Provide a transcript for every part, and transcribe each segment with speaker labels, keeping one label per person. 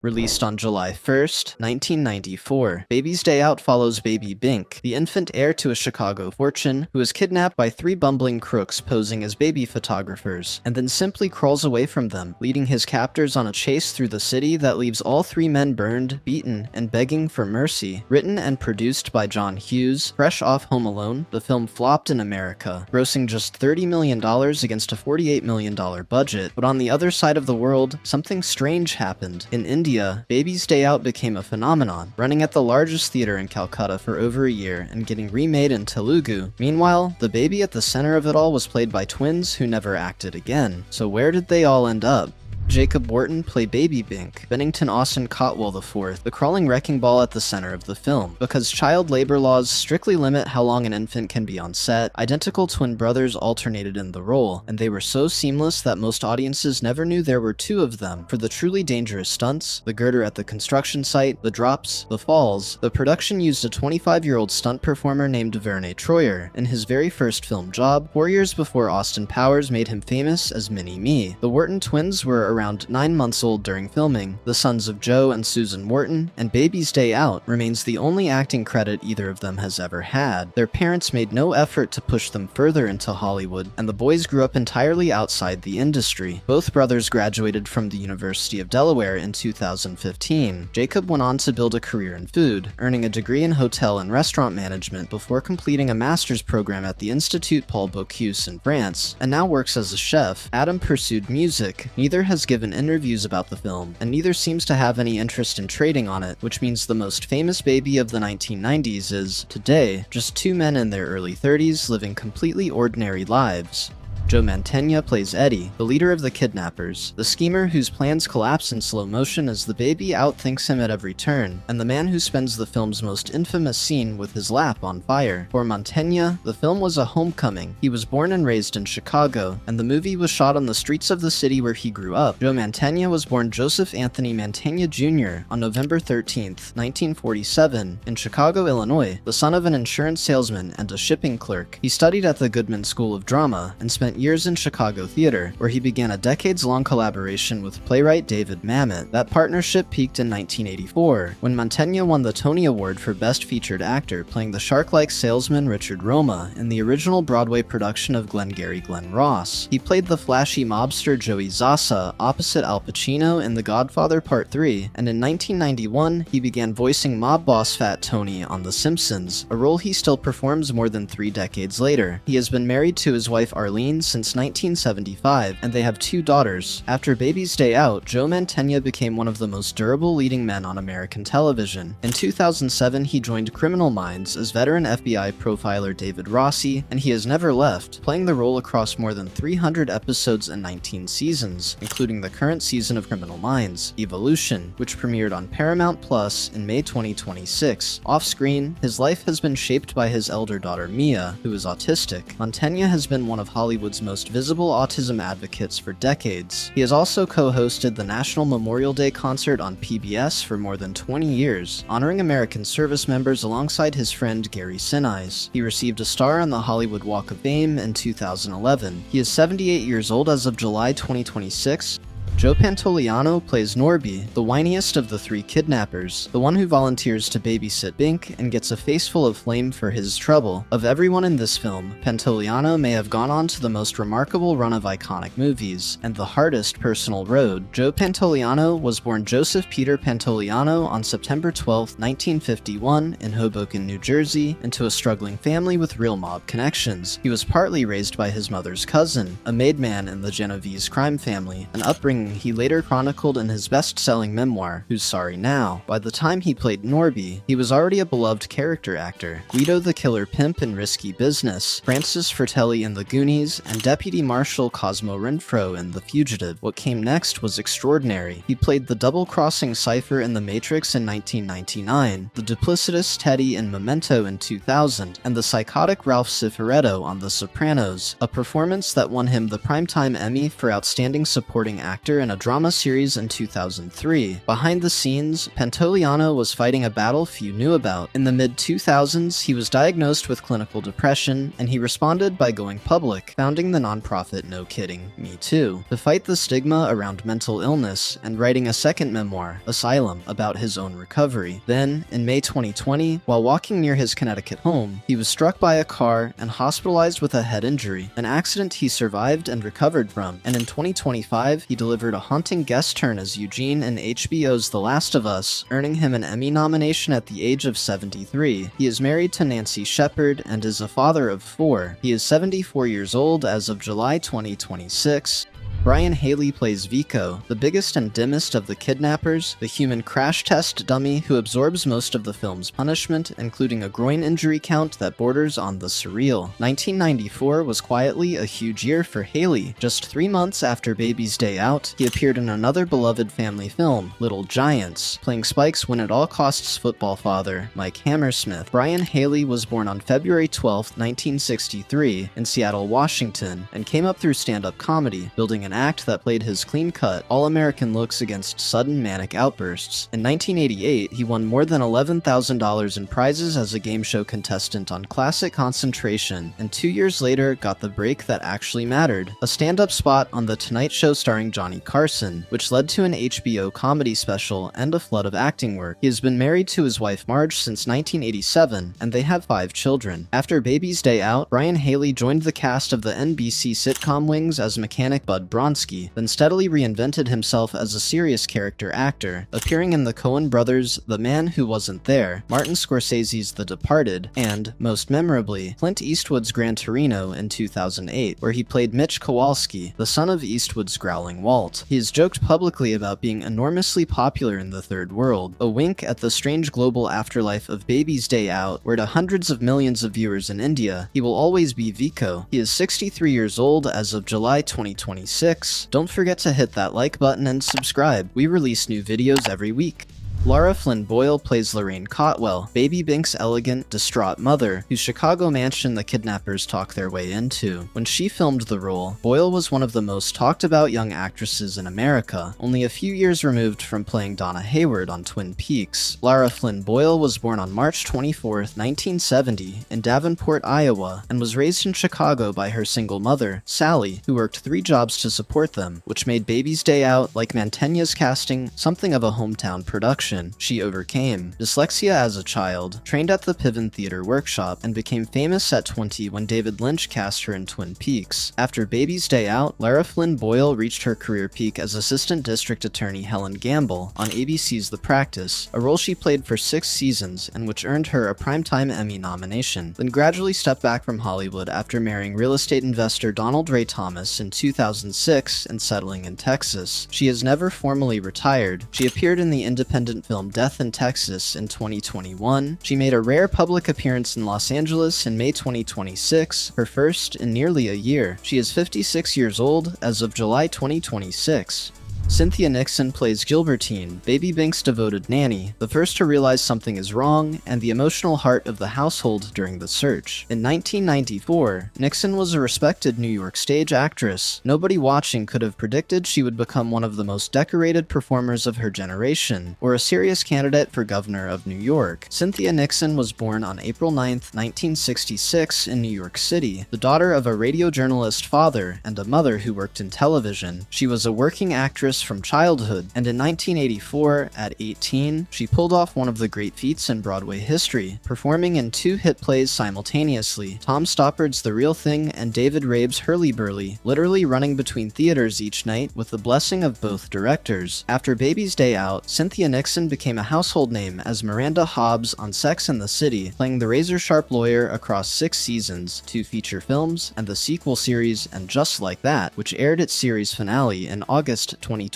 Speaker 1: Released on July 1st, 1994, Baby's Day Out follows baby Bink, the infant heir to a Chicago fortune, who is kidnapped by three bumbling crooks posing as baby photographers, and then simply crawls away from them, leading his captors on a chase through the city that leaves all three men burned, beaten, and begging for mercy. Written and produced by John Hughes, fresh off Home Alone, the film flopped in America, grossing just $30 million against a $48 million budget. But on the other side of the world, something strange happened. In India, Baby's Day Out became a phenomenon, running at the largest theater in Calcutta for over a year and getting remade in Telugu. Meanwhile, the baby at the center of it all was played by twins who never acted again. So where did they all end up? Jacob Wharton played Baby Bink, Bennington Austin Cotwell IV, the crawling wrecking ball at the center of the film. Because child labor laws strictly limit how long an infant can be on set, identical twin brothers alternated in the role, and they were so seamless that most audiences never knew there were two of them. For the truly dangerous stunts, the girder at the construction site, the drops, the falls, the production used a 25-year-old stunt performer named Verne Troyer in his very first film job, 4 years before Austin Powers made him famous as Mini-Me. The Wharton twins were around 9 months old during filming, the sons of Joe and Susan Wharton, and Baby's Day Out remains the only acting credit either of them has ever had. Their parents made no effort to push them further into Hollywood, and the boys grew up entirely outside the industry. Both brothers graduated from the University of Delaware in 2015. Jacob went on to build a career in food, earning a degree in hotel and restaurant management before completing a master's program at the Institut Paul Bocuse in France, and now works as a chef. Adam pursued music. Neither has given interviews about the film, and neither seems to have any interest in trading on it, which means the most famous baby of the 1990s is, today, just two men in their early 30s living completely ordinary lives. Joe Mantegna plays Eddie, the leader of the kidnappers, the schemer whose plans collapse in slow motion as the baby outthinks him at every turn, and the man who spends the film's most infamous scene with his lap on fire. For Mantegna, the film was a homecoming. He was born and raised in Chicago, and the movie was shot on the streets of the city where he grew up. Joe Mantegna was born Joseph Anthony Mantegna Jr. on November 13, 1947, in Chicago, Illinois, the son of an insurance salesman and a shipping clerk. He studied at the Goodman School of Drama and spent years in Chicago theater, where he began a decades-long collaboration with playwright David Mamet. That partnership peaked in 1984, when Mantegna won the Tony Award for Best Featured Actor, playing the shark-like salesman Richard Roma in the original Broadway production of Glengarry Glen Ross. He played the flashy mobster Joey Zasa opposite Al Pacino in The Godfather Part 3, and in 1991, he began voicing mob boss Fat Tony on The Simpsons, a role he still performs more than 3 decades later. He has been married to his wife Arlene since 1975, and they have 2 daughters. After Baby's Day Out, Joe Mantegna became one of the most durable leading men on American television. In 2007, he joined Criminal Minds as veteran FBI profiler David Rossi, and he has never left, playing the role across more than 300 episodes and 19 seasons, including the current season of Criminal Minds, Evolution, which premiered on Paramount Plus in May 2026. Off-screen, his life has been shaped by his elder daughter Mia, who is autistic. Mantegna has been one of Hollywood's most visible autism advocates for decades. He has also co-hosted the National Memorial Day concert on PBS for more than 20 years, honoring American service members alongside his friend Gary Sinise. He received a star on the Hollywood Walk of Fame in 2011. He is 78 years old as of July 2026. Joe Pantoliano plays Norby, the whiniest of the 3 kidnappers, the one who volunteers to babysit Bink and gets a face full of flame for his trouble. Of everyone in this film, Pantoliano may have gone on to the most remarkable run of iconic movies, and the hardest personal road. Joe Pantoliano was born Joseph Peter Pantoliano on September 12, 1951, in Hoboken, New Jersey, into a struggling family with real mob connections. He was partly raised by his mother's cousin, a made man in the Genovese crime family, an upbringing he later chronicled in his best-selling memoir, Who's Sorry Now? By the time he played Norby, he was already a beloved character actor. Guido the Killer Pimp in Risky Business, Francis Fratelli in The Goonies, and Deputy Marshal Cosmo Renfro in The Fugitive. What came next was extraordinary. He played the double-crossing Cypher in The Matrix in 1999, the duplicitous Teddy in Memento in 2000, and the psychotic Ralph Cifaretto on The Sopranos, a performance that won him the Primetime Emmy for Outstanding Supporting Actor in a drama series in 2003. Behind the scenes, Pantoliano was fighting a battle few knew about. In the mid-2000s, he was diagnosed with clinical depression, and he responded by going public, founding the nonprofit No Kidding, Me Too, to fight the stigma around mental illness and writing a second memoir, Asylum, about his own recovery. Then, in May 2020, while walking near his Connecticut home, he was struck by a car and hospitalized with a head injury, an accident he survived and recovered from, and in 2025, he delivered a haunting guest turn as Eugene in HBO's The Last of Us, earning him an Emmy nomination at the age of 73. He is married to Nancy Shepard and is a father of 4. He is 74 years old as of July 2026. Brian Haley plays Vico, the biggest and dimmest of the kidnappers, the human crash test dummy who absorbs most of the film's punishment, including a groin injury count that borders on the surreal. 1994 was quietly a huge year for Haley. Just 3 months after Baby's Day Out, he appeared in another beloved family film, Little Giants, playing Spike's win-at-all-costs football father, Mike Hammersmith. Brian Haley was born on February 12, 1963, in Seattle, Washington, and came up through stand-up comedy, building an act that played his clean-cut, all-American looks against sudden manic outbursts. In 1988, he won more than $11,000 in prizes as a game show contestant on Classic Concentration, and 2 years later got the break that actually mattered, a stand-up spot on The Tonight Show starring Johnny Carson, which led to an HBO comedy special and a flood of acting work. He has been married to his wife Marge since 1987, and they have 5 children. After Baby's Day Out, Brian Haley joined the cast of the NBC sitcom Wings as mechanic Bud Bronsky, then steadily reinvented himself as a serious character actor, appearing in the Coen brothers' The Man Who Wasn't There, Martin Scorsese's The Departed, and, most memorably, Clint Eastwood's Gran Torino in 2008, where he played Mitch Kowalski, the son of Eastwood's Growling Walt. He has joked publicly about being enormously popular in the Third World, a wink at the strange global afterlife of Baby's Day Out, where to hundreds of millions of viewers in India, he will always be Vico. He is 63 years old as of July 2026. Don't forget to hit that like button and subscribe. We release new videos every week. Lara Flynn Boyle plays Lorraine Cotwell, Baby Bink's elegant, distraught mother, whose Chicago mansion the kidnappers talk their way into. When she filmed the role, Boyle was one of the most talked about young actresses in America, only a few years removed from playing Donna Hayward on Twin Peaks. Lara Flynn Boyle was born on March 24, 1970, in Davenport, Iowa, and was raised in Chicago by her single mother, Sally, who worked 3 jobs to support them, which made Baby's Day Out, like Mantegna's casting, something of a hometown production. She overcame dyslexia as a child, trained at the Piven Theater Workshop, and became famous at 20 when David Lynch cast her in Twin Peaks. After Baby's Day Out, Lara Flynn Boyle reached her career peak as Assistant District Attorney Helen Gamble on ABC's The Practice, a role she played for 6 seasons and which earned her a Primetime Emmy nomination, then gradually stepped back from Hollywood after marrying real estate investor Donald Ray Thomas in 2006 and settling in Texas. She has never formally retired. She appeared in the independent film Death in Texas in 2021. She made a rare public appearance in Los Angeles in May 2026, her first in nearly a year. She is 56 years old as of July 2026. Cynthia Nixon plays Gilbertine, Baby Bink's devoted nanny, the first to realize something is wrong, and the emotional heart of the household during the search. In 1994, Nixon was a respected New York stage actress. Nobody watching could have predicted she would become one of the most decorated performers of her generation, or a serious candidate for governor of New York. Cynthia Nixon was born on April 9, 1966, in New York City, the daughter of a radio journalist father and a mother who worked in television. She was a working actress from childhood, and in 1984, at 18, she pulled off one of the great feats in Broadway history, performing in 2 hit plays simultaneously, Tom Stoppard's The Real Thing and David Rabe's Hurly-Burly, literally running between theaters each night with the blessing of both directors. After Baby's Day Out, Cynthia Nixon became a household name as Miranda Hobbs on Sex and the City, playing the razor-sharp lawyer across 6 seasons, 2 feature films, and the sequel series And Just Like That, which aired its series finale in August 2025,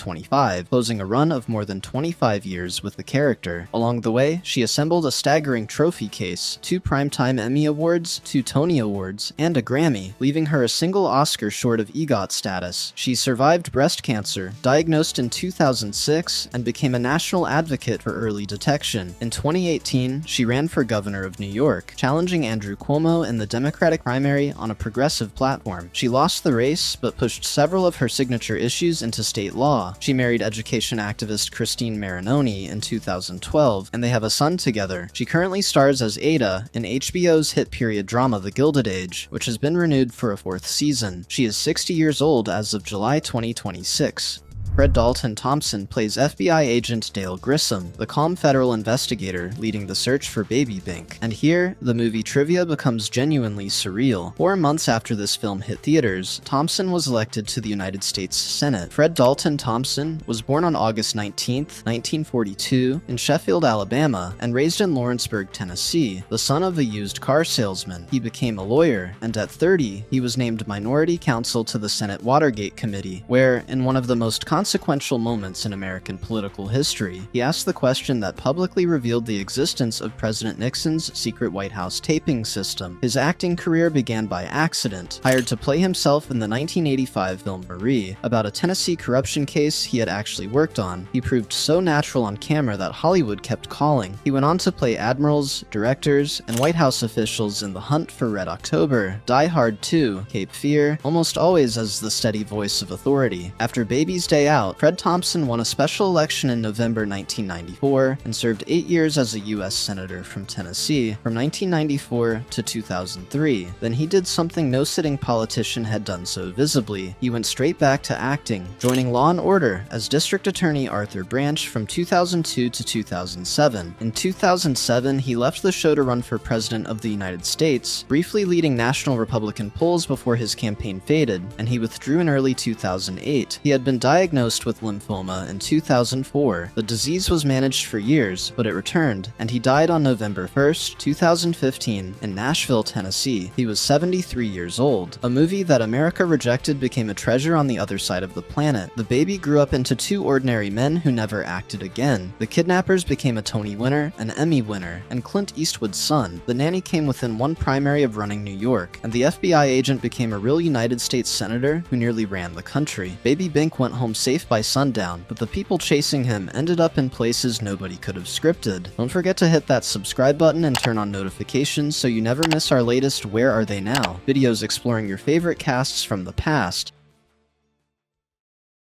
Speaker 1: closing a run of more than 25 years with the character. Along the way, she assembled a staggering trophy case, 2 Primetime Emmy Awards, 2 Tony Awards, and a Grammy, leaving her a single Oscar short of EGOT status. She survived breast cancer, diagnosed in 2006, and became a national advocate for early detection. In 2018, she ran for governor of New York, challenging Andrew Cuomo in the Democratic primary on a progressive platform. She lost the race, but pushed several of her signature issues into state law, law. She married education activist Christine Marinoni in 2012, and they have a son together. She currently stars as Ada in HBO's hit period drama The Gilded Age, which has been renewed for a 4th season. She is 60 years old as of July 2026. Fred Dalton Thompson plays FBI agent Dale Grissom, the calm federal investigator leading the search for baby Bink. And here, the movie trivia becomes genuinely surreal. 4 months after this film hit theaters, Thompson was elected to the United States Senate. Fred Dalton Thompson was born on August 19, 1942, in Sheffield, Alabama, and raised in Lawrenceburg, Tennessee. The son of a used car salesman, he became a lawyer, and at 30, he was named minority counsel to the Senate Watergate Committee, where, in one of the most consequential moments in American political history, he asked the question that publicly revealed the existence of President Nixon's secret White House taping system. His acting career began by accident. Hired to play himself in the 1985 film Marie, about a Tennessee corruption case he had actually worked on, he proved so natural on camera that Hollywood kept calling. He went on to play admirals, directors, and White House officials in The Hunt for Red October, Die Hard 2, Cape Fear, almost always as the steady voice of authority. After Baby's Day Out, Fred Thompson won a special election in November 1994 and served 8 years as a U.S. Senator from Tennessee from 1994 to 2003. Then he did something no sitting politician had done so visibly. He went straight back to acting, joining Law & Order as District Attorney Arthur Branch from 2002 to 2007. In 2007, he left the show to run for President of the United States, briefly leading national Republican polls before his campaign faded, and he withdrew in early 2008. He had been diagnosed with lymphoma in 2004. The disease was managed for years, but it returned, and he died on November 1st, 2015, in Nashville, Tennessee. He was 73 years old. A movie that America rejected became a treasure on the other side of the planet. The baby grew up into 2 ordinary men who never acted again. The Kidnappers became a Tony winner, an Emmy winner, and Clint Eastwood's son. The Nanny came within 1 primary of running New York, and the FBI agent became a real United States senator who nearly ran the country. Baby Bink went home safe by sundown, but the people chasing him ended up in places nobody could have scripted. Don't forget to hit that subscribe button and turn on notifications so you never miss our latest Where Are They Now? Videos exploring your favorite casts from the past.